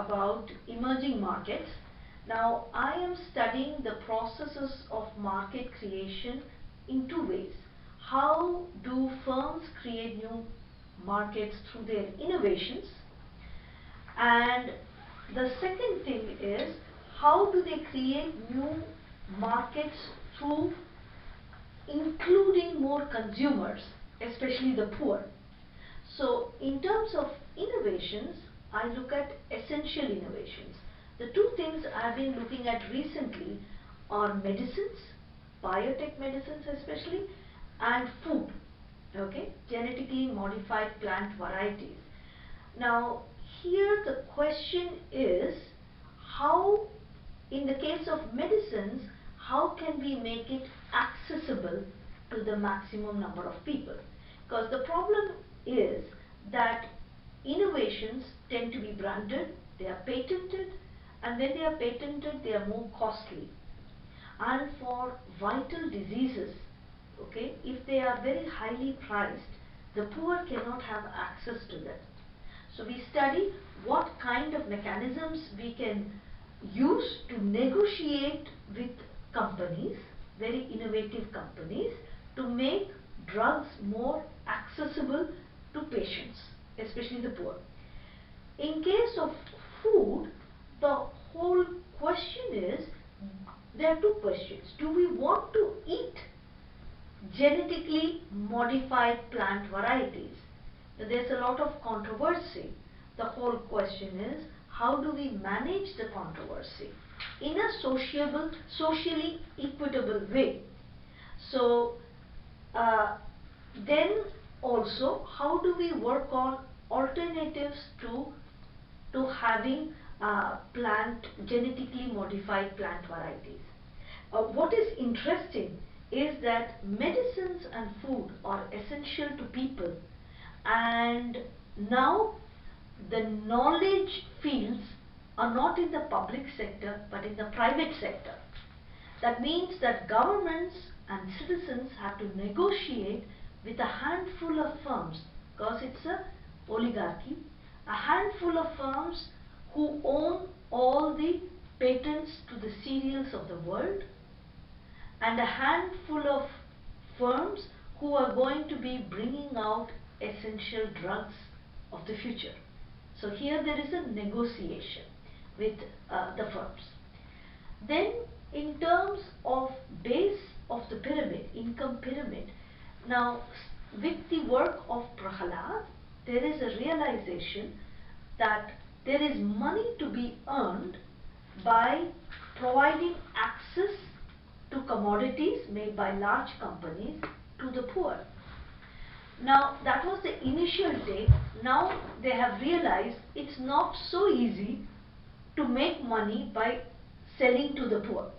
about emerging markets. Now, I am studying the processes of market creation in two ways. How do firms create new markets through their innovations? And the second thing is, how do they create new markets through including more consumers, especially the poor? So, in terms of innovations, I look at essential innovations. The two things I've been looking at recently are medicines, biotech medicines especially, and food, okay, genetically modified plant varieties. Now, here the question is, how, in the case of medicines, how can we make it accessible to the maximum number of people? Because the problem is that innovations tend to be branded, they are patented, and when they are patented, they are more costly. And for vital diseases, okay, if they are very highly priced, the poor cannot have access to them. So we study what kind of mechanisms we can use to negotiate with companies, very innovative companies, to make drugs more accessible to patients, especially the poor. In case of food, the whole question is, there are two questions. Do we want to eat genetically modified plant varieties? There's a lot of controversy. The whole question is, how do we manage the controversy in a socially equitable way? So, then also, how do we work on alternatives to having genetically modified plant varieties? What is interesting is that medicines and food are essential to people, and now the knowledge fields are not in the public sector but in the private sector. That means that governments and citizens have to negotiate with a handful of firms, because it's a oligarchy, a handful of firms who own all the patents to the cereals of the world, and a handful of firms who are going to be bringing out essential drugs of the future. So here there is a negotiation with the firms. Then in terms of base of the pyramid, income pyramid, now with the work of Prahalad, there is a realization that there is money to be earned by providing access to commodities made by large companies to the poor. Now, that was the initial take. Now they have realized it's not so easy to make money by selling to the poor.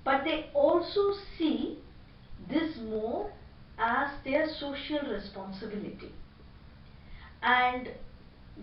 But they also see this more as their social responsibility. And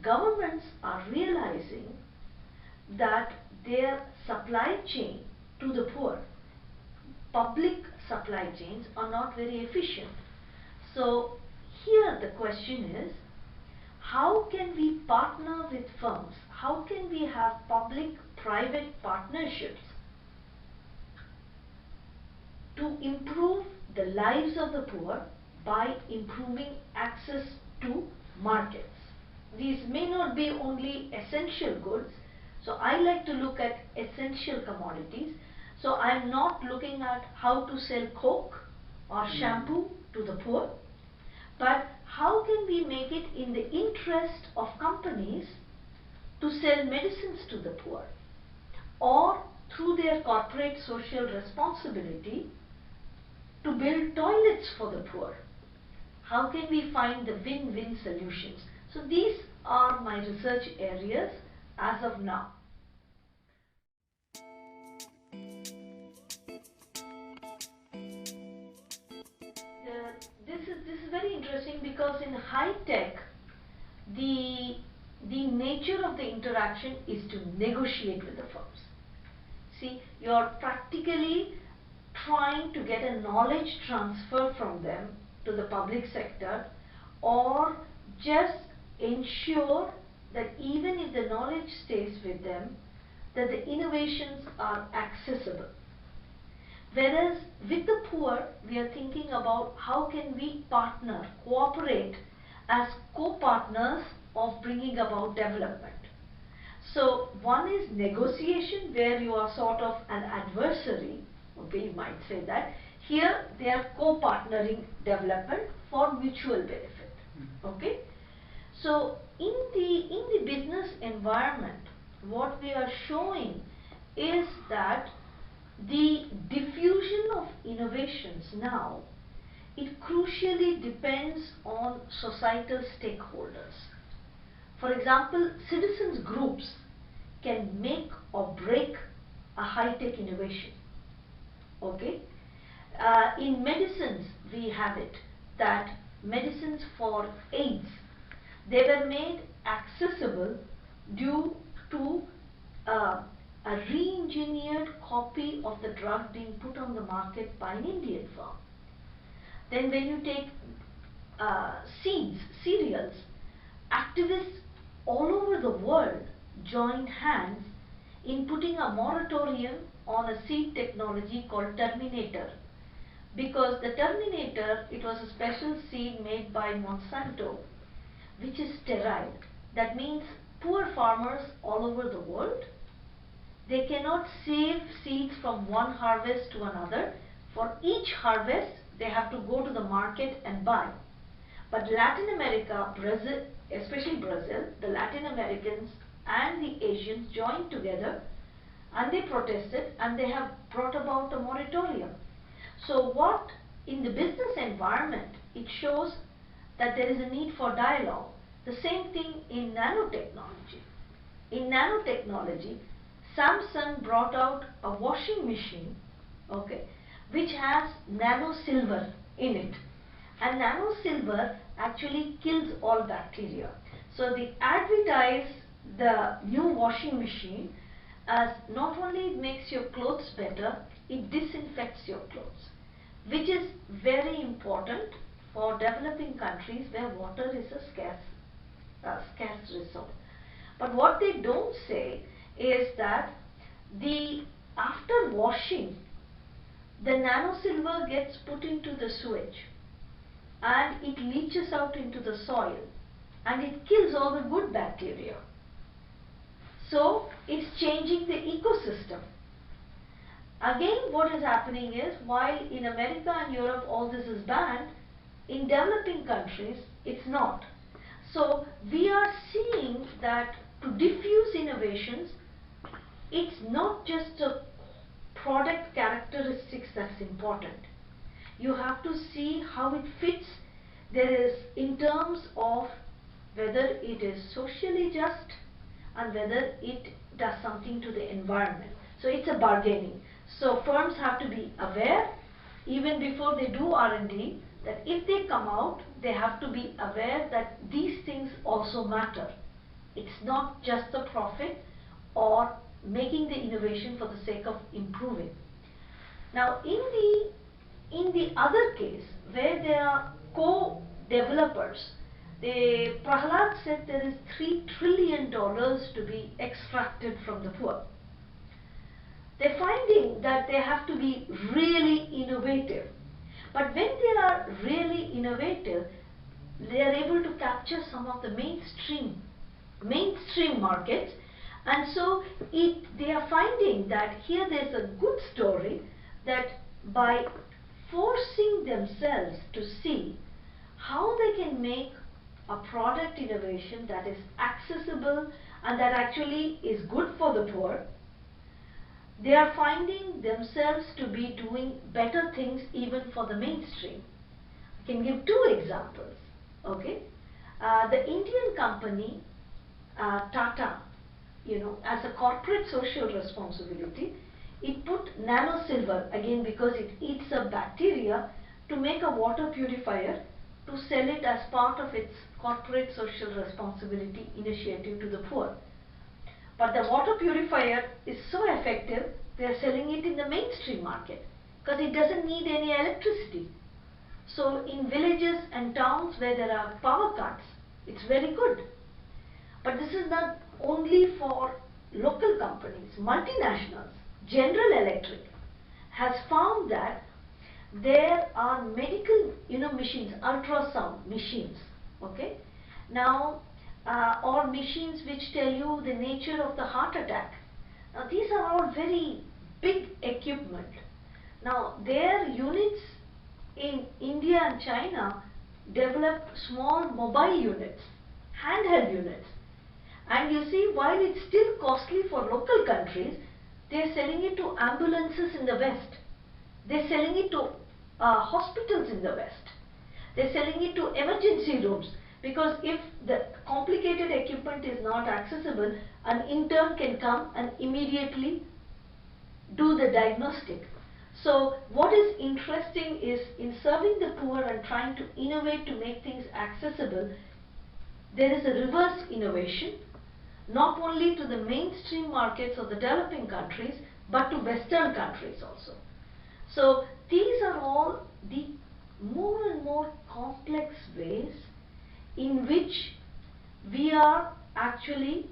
governments are realizing that their supply chain to the poor, public supply chains, are not very efficient. So here the question is, how can we partner with firms? How can we have public-private partnerships to improve the lives of the poor by improving access to markets? These may not be only essential goods. So I like to look at essential commodities. So I'm not looking at how to sell Coke or shampoo to the poor, but how can we make it in the interest of companies to sell medicines to the poor, or through their corporate social responsibility to build toilets for the poor? How can we find the win-win solutions? So these are my research areas as of now. This is very interesting, because in high tech, the nature of the interaction is to negotiate with the firms. See, you're practically trying to get a knowledge transfer from them to the public sector, or just ensure that even if the knowledge stays with them, that the innovations are accessible. Whereas with the poor, we are thinking about how can we partner, cooperate as co-partners of bringing about development. So one is negotiation, where you are sort of an adversary, okay, you might say that. Here they are co-partnering development for mutual benefit, okay. So in the business environment, what we are showing is that the diffusion of innovations now, it crucially depends on societal stakeholders. For example, citizens groups can make or break a high-tech innovation. Okay? In medicines, we have it that medicines for AIDS, they were made accessible due to a re-engineered copy of the drug being put on the market by an Indian firm. Then when you take seeds, cereals, activists all over the world joined hands in putting a moratorium on a seed technology called Terminator. Because the Terminator, it was a special seed made by Monsanto, which is sterile. That means poor farmers all over the world, they cannot save seeds from one harvest to another. For each harvest, they have to go to the market and buy. But Latin America, Brazil, especially Brazil, the Latin Americans and the Asians joined together and they protested and they have brought about a moratorium. So what in the business environment, it shows that there is a need for dialogue. The same thing in nanotechnology. In nanotechnology, Samsung brought out a washing machine, okay, which has nano silver in it. And nano silver actually kills all bacteria. So they advertise the new washing machine as not only it makes your clothes better, it disinfects your clothes, which is very important for developing countries where water is a scarce resource. But what they don't say is that after washing, the nano silver gets put into the sewage and it leaches out into the soil and it kills all the good bacteria. So it's changing the ecosystem. Again, what is happening is, while in America and Europe all this is banned, in developing countries it's not. So we are seeing that to diffuse innovations, it's not just a product characteristics that's important. You have to see how it fits. There is in terms of whether it is socially just and whether it does something to the environment. So it's a bargaining. So firms have to be aware even before they do R&D, that if they come out, they have to be aware that these things also matter. It's not just the profit or making the innovation for the sake of improving. Now in the other case where there are co-developers, Prahlad said there is $3 trillion to be extracted from the poor. They're finding that they have to be really innovative. But when they are really innovative, they are able to capture some of the mainstream markets, and so they are finding that here there's a good story that by forcing themselves to see how they can make a product innovation that is accessible and that actually is good for the poor, they are finding themselves to be doing better things even for the mainstream. I can give two examples. Okay, the Indian company Tata, as a corporate social responsibility, it put nano silver, again because it eats a bacteria, to make a water purifier to sell it as part of its corporate social responsibility initiative to the poor. But the water purifier is so effective, they are selling it in the mainstream market because it doesn't need any electricity. So in villages and towns where there are power cuts, it's very good. But this is not only for local companies, multinationals. General Electric has found that there are medical, machines, ultrasound machines, okay? Now, or machines which tell you the nature of the heart attack. Now, these are all very big equipment. Now, their units in India and China developed small mobile units, handheld units. And you see, while it's still costly for local countries, they're selling it to ambulances in the West. They're selling it to hospitals in the West. They're selling it to emergency rooms, because if the complicated equipment is not accessible, an intern can come and immediately do the diagnostic. So what is interesting is, in serving the poor and trying to innovate to make things accessible, there is a reverse innovation, not only to the mainstream markets of the developing countries, but to Western countries also. So these are all the more and more complex ways in which we are actually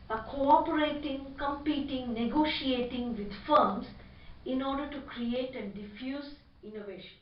cooperating, competing, negotiating with firms in order to create and diffuse innovations.